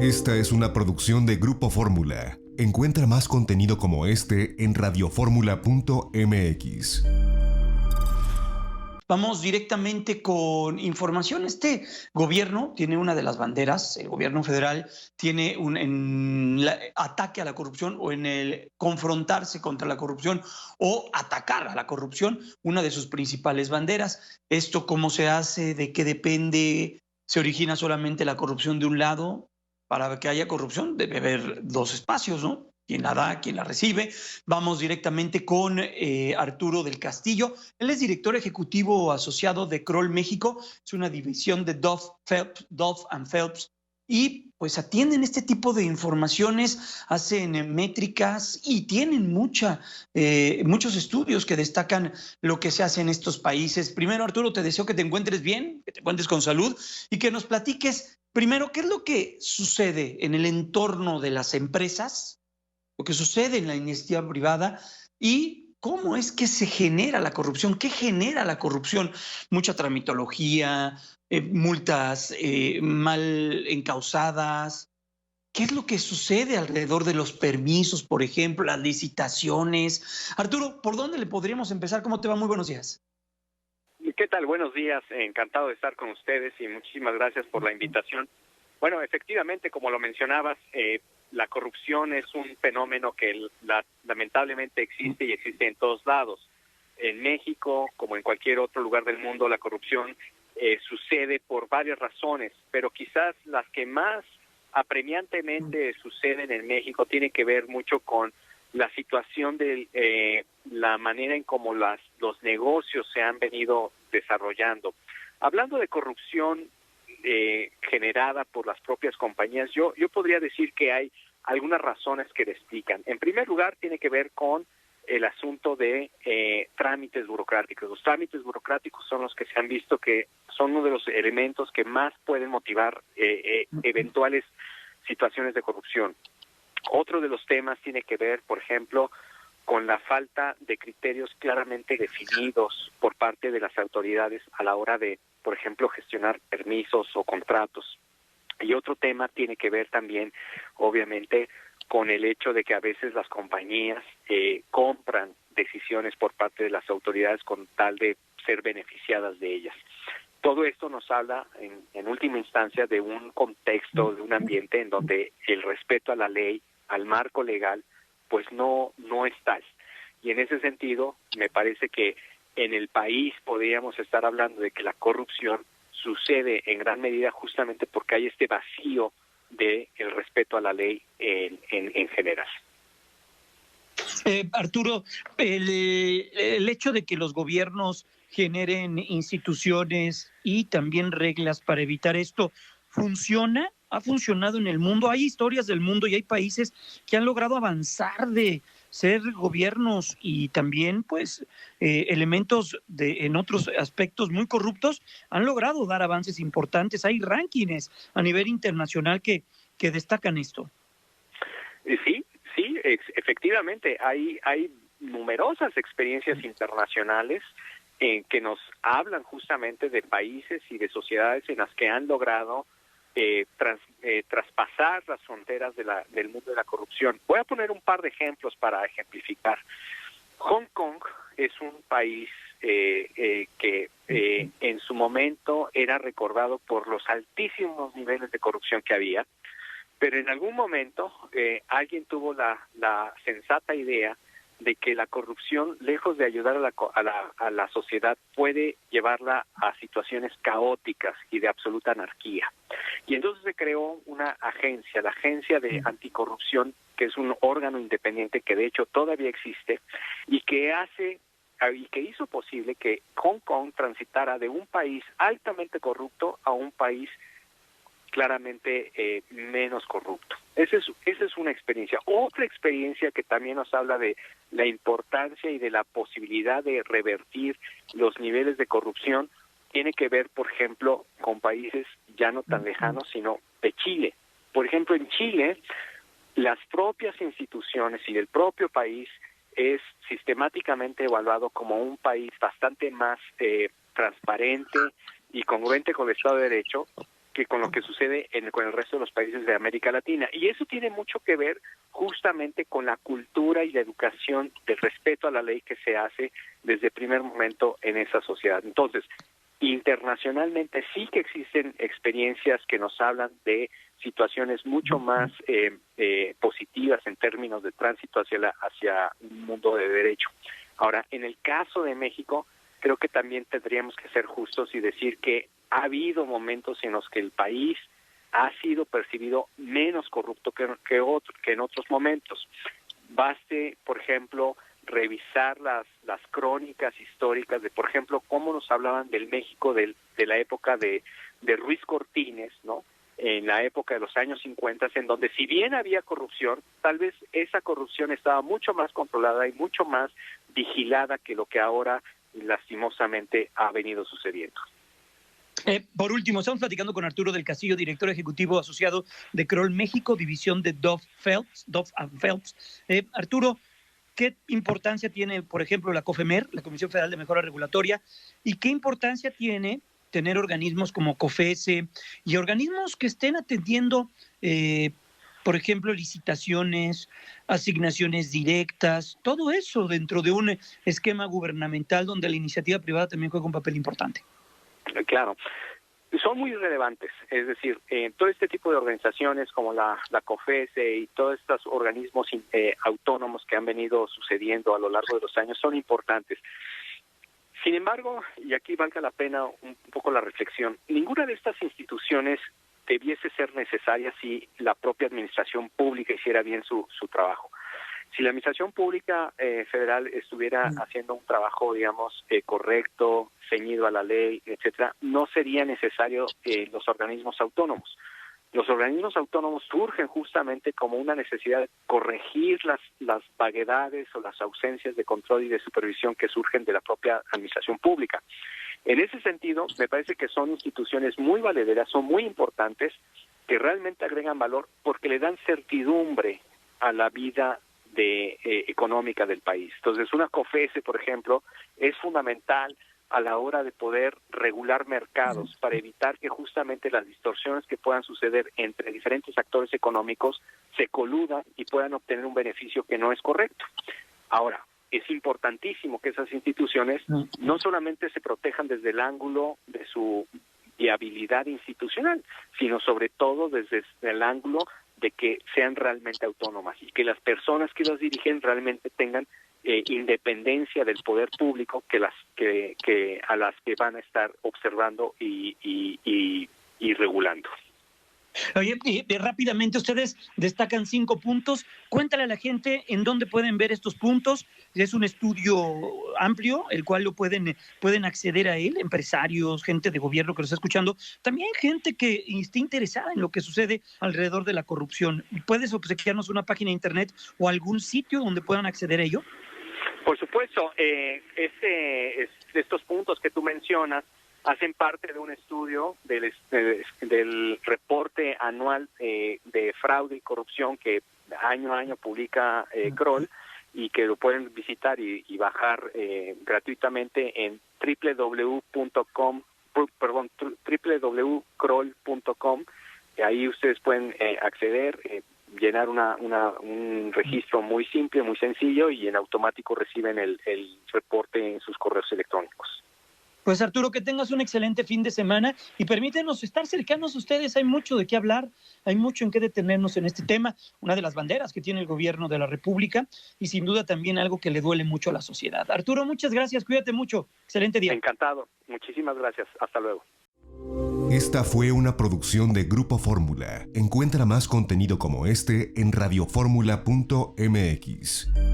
Esta es una producción de Grupo Fórmula. Encuentra más contenido como este en radioformula.mx. Vamos directamente con información. Este gobierno tiene una de las banderas, el gobierno federal tiene ataque a la corrupción o en el confrontarse contra la corrupción o atacar a la corrupción, una de sus principales banderas. ¿Esto cómo se hace? ¿De qué depende? ¿Se origina solamente la corrupción de un lado? Para que haya corrupción debe haber dos espacios, ¿no? Quien la da, quien la recibe. Vamos directamente con Arturo del Castillo. Él es director ejecutivo asociado de Kroll México, es una división de Duff and Phelps, y pues atienden este tipo de informaciones, hacen métricas y tienen muchos estudios que destacan lo que se hace en estos países. Primero, Arturo, te deseo que te encuentres bien, que te encuentres con salud y que nos platiques primero qué es lo que sucede en el entorno de las empresas, lo que sucede en la iniciativa privada y cómo es que se genera la corrupción, qué genera la corrupción, mucha tramitología, multas mal encausadas. ¿Qué es lo que sucede alrededor de los permisos, por ejemplo, las licitaciones? Arturo, ¿por dónde le podríamos empezar? ¿Cómo te va? Muy buenos días. ¿Qué tal? Buenos días, encantado de estar con ustedes y muchísimas gracias por la invitación. Bueno, efectivamente, como lo mencionabas, la corrupción es un fenómeno que lamentablemente existe y existe en todos lados. En México, como en cualquier otro lugar del mundo, la corrupción sucede por varias razones, pero quizás las que más apremiantemente suceden en México tienen que ver mucho con la situación de la manera en cómo los negocios se han venido desarrollando. Hablando de corrupción generada por las propias compañías, yo podría decir que hay algunas razones que le explican. En primer lugar, tiene que ver con el asunto de trámites burocráticos. Los trámites burocráticos son los que se han visto que son uno de los elementos que más pueden motivar eventuales situaciones de corrupción. Otro de los temas tiene que ver, por ejemplo, con la falta de criterios claramente definidos por parte de las autoridades a la hora de, por ejemplo, gestionar permisos o contratos. Y otro tema tiene que ver también, obviamente, con el hecho de que a veces las compañías compran decisiones por parte de las autoridades con tal de ser beneficiadas de ellas. Todo esto nos habla, en última instancia, de un contexto, de un ambiente en donde el respeto a la ley, al marco legal, pues no es tal. Y en ese sentido, me parece que en el país podríamos estar hablando de que la corrupción sucede en gran medida justamente porque hay este vacío de el respeto a la ley en general. Arturo, el hecho de que los gobiernos generen instituciones y también reglas para evitar esto, ¿funciona? ¿Ha funcionado en el mundo? Hay historias del mundo y hay países que han logrado avanzar de ser gobiernos y también pues elementos en otros aspectos muy corruptos, han logrado dar avances importantes. Hay rankings a nivel internacional que destacan esto. Sí, efectivamente, hay numerosas experiencias internacionales que nos hablan justamente de países y de sociedades en las que han logrado traspasar las fronteras del mundo de la corrupción. Voy a poner un par de ejemplos para ejemplificar. Hong Kong es un país que en su momento era recordado por los altísimos niveles de corrupción que había, pero en algún momento alguien tuvo la sensata idea de que la corrupción, lejos de ayudar a la sociedad, puede llevarla a situaciones caóticas y de absoluta anarquía. Y entonces se creó una agencia, la Agencia de Anticorrupción, que es un órgano independiente que de hecho todavía existe y que hizo posible que Hong Kong transitara de un país altamente corrupto a un país claramente menos corrupto. Esa es una experiencia. Otra experiencia que también nos habla de la importancia y de la posibilidad de revertir los niveles de corrupción tiene que ver, por ejemplo, con países ya no tan lejanos, sino de Chile. Por ejemplo, en Chile, las propias instituciones y el propio país es sistemáticamente evaluado como un país bastante más transparente y congruente con el Estado de Derecho que con lo que sucede con el resto de los países de América Latina. Y eso tiene mucho que ver justamente con la cultura y la educación de respeto a la ley que se hace desde el primer momento en esa sociedad. Entonces, internacionalmente sí que existen experiencias que nos hablan de situaciones mucho más positivas en términos de tránsito hacia un mundo de derecho. Ahora, en el caso de México, creo que también tendríamos que ser justos y decir que ha habido momentos en los que el país ha sido percibido menos corrupto que en otros momentos. Baste, por ejemplo, revisar las crónicas históricas de, por ejemplo, cómo nos hablaban del México de la época de Ruiz Cortines, ¿no? En la época de los años 50, en donde si bien había corrupción, tal vez esa corrupción estaba mucho más controlada y mucho más vigilada que lo que ahora lastimosamente ha venido sucediendo. Por último, estamos platicando con Arturo del Castillo, director ejecutivo asociado de Kroll México, división de Dove Phelps. Arturo, ¿qué importancia tiene, por ejemplo, la COFEMER, la Comisión Federal de Mejora Regulatoria, y qué importancia tiene tener organismos como COFESE y organismos que estén atendiendo, por ejemplo, licitaciones, asignaciones directas, todo eso dentro de un esquema gubernamental donde la iniciativa privada también juega un papel importante? Claro, son muy relevantes, es decir, todo este tipo de organizaciones como la COFESE y todos estos organismos autónomos que han venido sucediendo a lo largo de los años son importantes. Sin embargo, y aquí valga la pena un poco la reflexión, ninguna de estas instituciones debiese ser necesaria si la propia administración pública hiciera bien su trabajo. Si la administración pública federal estuviera haciendo un trabajo, digamos, correcto, ceñido a la ley, etcétera, no sería necesario los organismos autónomos. Los organismos autónomos surgen justamente como una necesidad de corregir las vaguedades o las ausencias de control y de supervisión que surgen de la propia administración pública. En ese sentido, me parece que son instituciones muy valederas, son muy importantes, que realmente agregan valor porque le dan certidumbre a la vida económica del país. Entonces, una COFESE, por ejemplo, es fundamental a la hora de poder regular mercados para evitar que justamente las distorsiones que puedan suceder entre diferentes actores económicos se coludan y puedan obtener un beneficio que no es correcto. Ahora, es importantísimo que esas instituciones no solamente se protejan desde el ángulo de su viabilidad institucional, sino sobre todo desde el ángulo de que sean realmente autónomas y que las personas que las dirigen realmente tengan independencia del poder público a las que van a estar observando y regulando. Oye, rápidamente, ustedes destacan 5 puntos. Cuéntale a la gente en dónde pueden ver estos puntos. Es un estudio amplio, el cual pueden acceder a él, empresarios, gente de gobierno que lo está escuchando, también gente que esté interesada en lo que sucede alrededor de la corrupción. ¿Puedes obsequiarnos una página de internet o algún sitio donde puedan acceder a ello? Por supuesto, estos puntos que tú mencionas hacen parte de un estudio del reporte anual de fraude y corrupción que año a año publica Kroll y que lo pueden visitar y bajar gratuitamente en www.kroll.com. Ahí ustedes pueden acceder, llenar un registro muy simple, muy sencillo y en automático reciben el reporte en sus correos electrónicos. Pues Arturo, que tengas un excelente fin de semana y permítenos estar cercanos a ustedes. Hay mucho de qué hablar, hay mucho en qué detenernos en este tema, una de las banderas que tiene el gobierno de la República y sin duda también algo que le duele mucho a la sociedad. Arturo, muchas gracias, cuídate mucho, excelente día. Encantado, muchísimas gracias, hasta luego. Esta fue una producción de Grupo Fórmula. Encuentra más contenido como este en radioformula.mx.